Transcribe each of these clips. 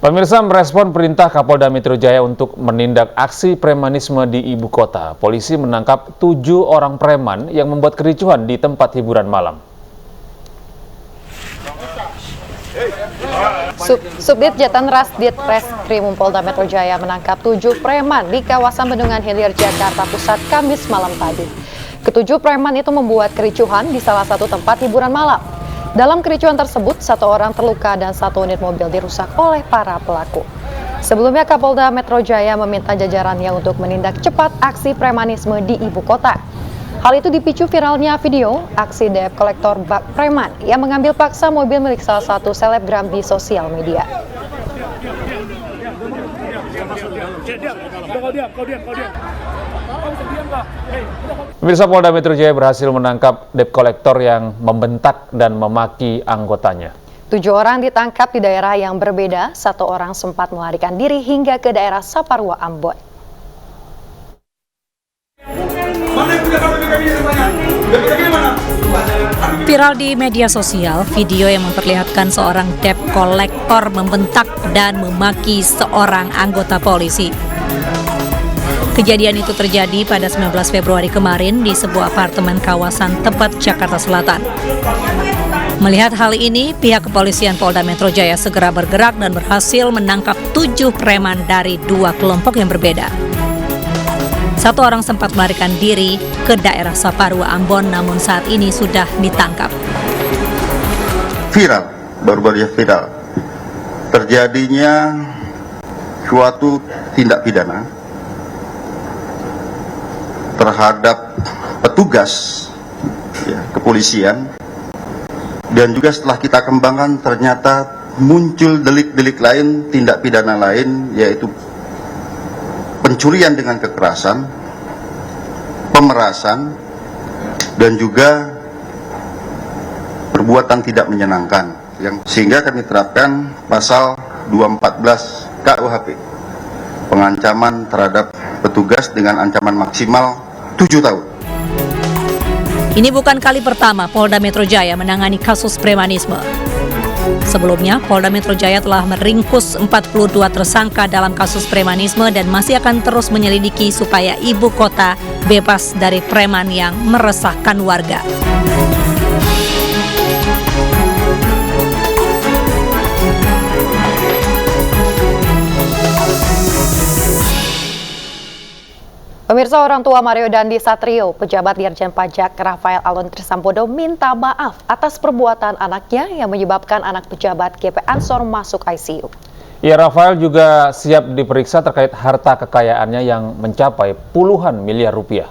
Pemirsa merespon perintah Kapolda Metro Jaya untuk menindak aksi premanisme di ibu kota. Polisi menangkap 7 orang preman yang membuat kericuhan di tempat hiburan malam. Subdit Jatanras Ditreskrim Polda Metro Jaya menangkap 7 preman di kawasan Bendungan Hilir, Jakarta Pusat, Kamis malam tadi. Ketujuh preman itu membuat kericuhan di salah satu tempat hiburan malam. Dalam kericuhan tersebut, 1 orang terluka dan 1 unit mobil dirusak oleh para pelaku. Sebelumnya, Kapolda Metro Jaya meminta jajarannya untuk menindak cepat aksi premanisme di ibu kota. Hal itu dipicu viralnya video aksi debt kolektor bak preman yang mengambil paksa mobil milik salah satu selebgram di sosial media. Pemirsa, Polda Metro Jaya berhasil menangkap debt kolektor yang membentak dan memaki anggotanya. 7 orang ditangkap di daerah yang berbeda, 1 orang sempat melarikan diri hingga ke daerah Saparua, Ambon. Viral di media sosial, video yang memperlihatkan seorang debt kolektor membentak dan memaki seorang anggota polisi. Kejadian itu terjadi pada 19 Februari kemarin di sebuah apartemen kawasan Tebet, Jakarta Selatan. Melihat hal ini, pihak kepolisian Polda Metro Jaya segera bergerak dan berhasil menangkap 7 preman dari 2 kelompok yang berbeda. 1 orang sempat melarikan diri ke daerah Saparua, Ambon, namun saat ini sudah ditangkap. Viral, baru-baru viral, terjadinya suatu tindak pidana terhadap petugas kepolisian, dan juga setelah kita kembangkan ternyata muncul delik-delik lain, tindak pidana lain, yaitu pencurian dengan kekerasan, pemerasan, dan juga perbuatan tidak menyenangkan, sehingga kami terapkan pasal 214 KUHP, pengancaman terhadap petugas dengan ancaman maksimal 7 tahun. Ini bukan kali pertama Polda Metro Jaya menangani kasus premanisme. Sebelumnya, Polda Metro Jaya telah meringkus 42 tersangka dalam kasus premanisme dan masih akan terus menyelidiki supaya ibu kota bebas dari preman yang meresahkan warga. Pemirsa, orang tua Mario Dandi Satrio, pejabat Dirjen Pajak Rafael Alun Trisambodo, minta maaf atas perbuatan anaknya yang menyebabkan anak pejabat GP Ansor masuk ICU. Ya, Rafael juga siap diperiksa terkait harta kekayaannya yang mencapai puluhan miliar rupiah.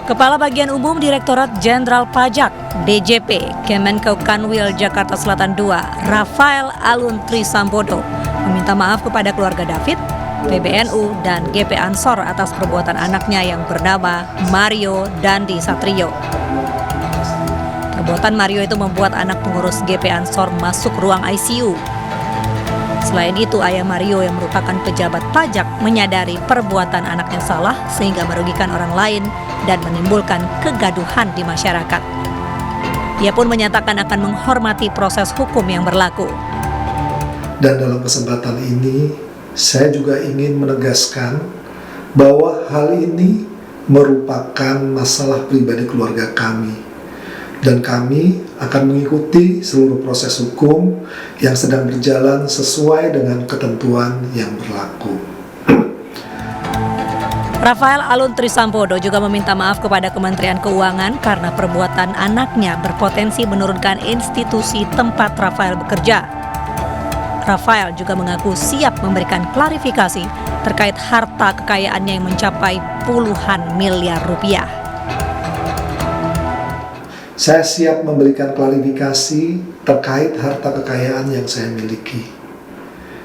Kepala Bagian Umum Direktorat Jenderal Pajak DJP Kemenko Kanwil Jakarta Selatan II, Rafael Alun Trisambodo, meminta maaf kepada keluarga David, PBNU, dan GP Ansor atas perbuatan anaknya yang bernama Mario Dandi Satrio. Perbuatan Mario itu membuat anak pengurus GP Ansor masuk ruang ICU. Selain itu, ayah Mario yang merupakan pejabat pajak menyadari perbuatan anaknya salah sehingga merugikan orang lain dan menimbulkan kegaduhan di masyarakat. Ia pun menyatakan akan menghormati proses hukum yang berlaku. Dan dalam kesempatan ini, saya juga ingin menegaskan bahwa hal ini merupakan masalah pribadi keluarga kami. Dan kami akan mengikuti seluruh proses hukum yang sedang berjalan sesuai dengan ketentuan yang berlaku. Rafael Alun Trisambodo juga meminta maaf kepada Kementerian Keuangan karena perbuatan anaknya berpotensi menurunkan institusi tempat Rafael bekerja. Rafael juga mengaku siap memberikan klarifikasi terkait harta kekayaannya yang mencapai puluhan miliar rupiah. Saya siap memberikan klarifikasi terkait harta kekayaan yang saya miliki.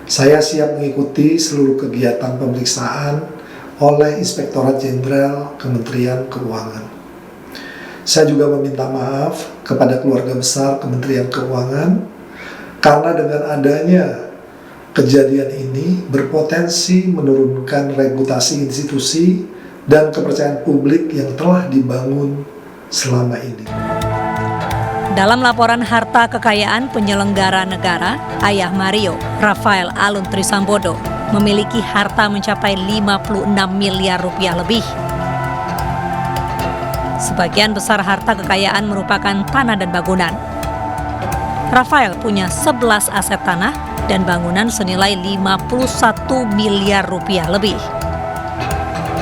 Saya siap mengikuti seluruh kegiatan pemeriksaan oleh Inspektorat Jenderal Kementerian Keuangan. Saya juga meminta maaf kepada keluarga besar Kementerian Keuangan karena dengan adanya kejadian ini berpotensi menurunkan reputasi institusi dan kepercayaan publik yang telah dibangun selama ini. Dalam laporan harta kekayaan penyelenggara negara, ayah Mario, Rafael Alun Trisambodo, memiliki harta mencapai 56 miliar rupiah lebih. Sebagian besar harta kekayaan merupakan tanah dan bangunan. Rafael punya 11 aset tanah dan bangunan senilai 51 miliar rupiah lebih.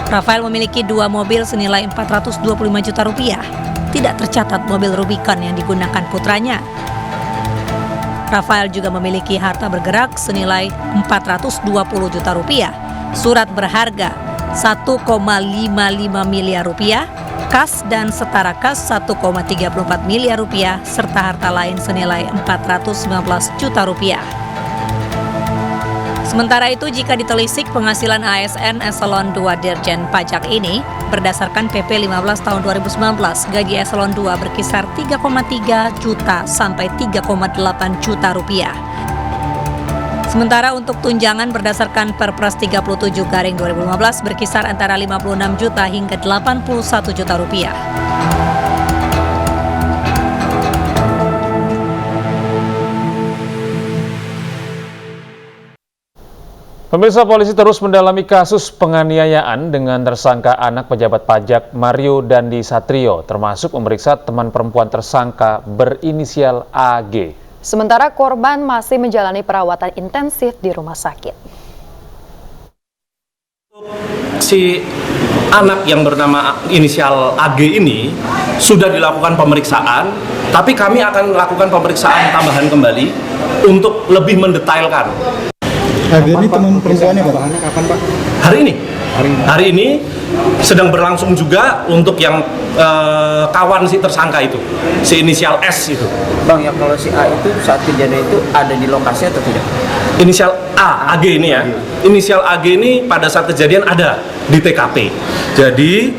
Rafael memiliki 2 mobil senilai 425 juta rupiah. Tidak tercatat mobil Rubicon yang digunakan putranya. Rafael juga memiliki harta bergerak senilai 420 juta rupiah, surat berharga 1,55 miliar rupiah, kas dan setara kas 1,34 miliar rupiah, serta harta lain senilai 419 juta rupiah. Sementara itu, jika ditelisik penghasilan ASN Eselon 2 Dirjen Pajak ini, berdasarkan PP 15 tahun 2019, gaji Eselon 2 berkisar 3,3 juta sampai 3,8 juta rupiah. Sementara untuk tunjangan berdasarkan Perpres 37/2015 berkisar antara 56 juta hingga 81 juta rupiah. Pemirsa, polisi terus mendalami kasus penganiayaan dengan tersangka anak pejabat pajak Mario Dandi Satrio, termasuk memeriksa teman perempuan tersangka berinisial AG. Sementara korban masih menjalani perawatan intensif di rumah sakit. Si anak yang bernama inisial AG ini sudah dilakukan pemeriksaan, tapi kami akan lakukan pemeriksaan tambahan kembali untuk lebih mendetailkan. AG ini teman perempuannya Pak? Kapan Pak? Hari ini sedang berlangsung juga untuk yang kawan si tersangka itu, si inisial S itu. Bang, ya kalau si A itu saat kejadian itu ada di lokasi atau tidak? Inisial A, AG ini ya. Inisial AG ini pada saat kejadian ada di TKP. Jadi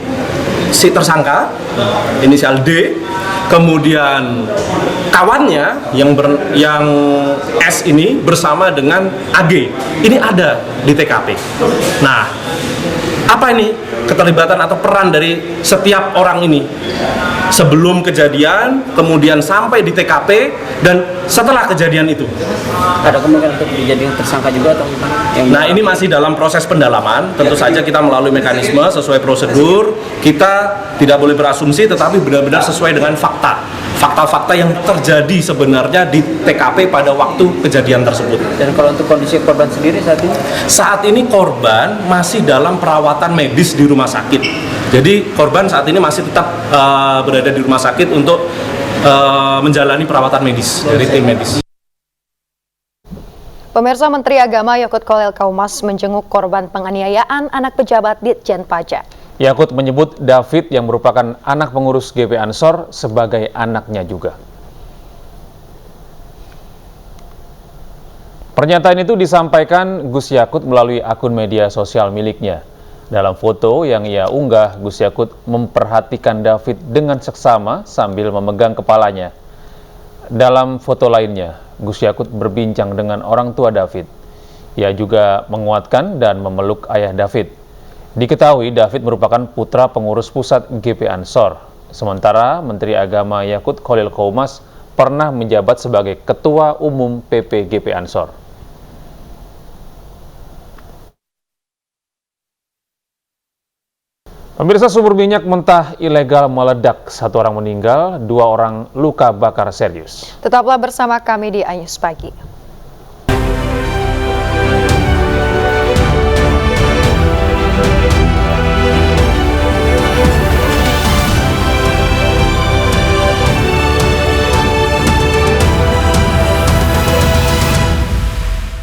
si tersangka inisial D, kemudian kawannya yang S ini bersama dengan AG ini ada di TKP. Nah, apa ini keterlibatan atau peran dari setiap orang ini sebelum kejadian, kemudian sampai di TKP, dan setelah kejadian itu? Ada kemungkinan untuk dijadikan tersangka juga atau Nah, ini masih dalam proses pendalaman. Tentu saja kita melalui mekanisme sesuai prosedur. Kita tidak boleh berasumsi, tetapi benar-benar sesuai dengan fakta-fakta yang terjadi sebenarnya di TKP pada waktu kejadian tersebut. Dan kalau untuk kondisi korban sendiri saat ini? Saat ini korban masih dalam perawatan medis di rumah sakit. Jadi korban saat ini masih tetap berada di rumah sakit untuk menjalani perawatan medis dari tim medis. Pemirsa, Menteri Agama Yakut Khalil Qaumas menjenguk korban penganiayaan anak pejabat Ditjen Pajak. Yakut menyebut David yang merupakan anak pengurus GP Ansor sebagai anaknya juga. Pernyataan itu disampaikan Gus Yakut melalui akun media sosial miliknya. Dalam foto yang ia unggah, Gus Yakut memperhatikan David dengan seksama sambil memegang kepalanya. Dalam foto lainnya, Gus Yakut berbincang dengan orang tua David. Ia juga menguatkan dan memeluk ayah David. Diketahui David merupakan putra pengurus pusat GP Ansor. Sementara Menteri Agama Yakut Khalil Qaumas pernah menjabat sebagai Ketua Umum PP GP Ansor. Pemirsa, sumur minyak mentah ilegal meledak. 1 orang meninggal, 2 orang luka bakar serius. Tetaplah bersama kami di Anyus Pagi.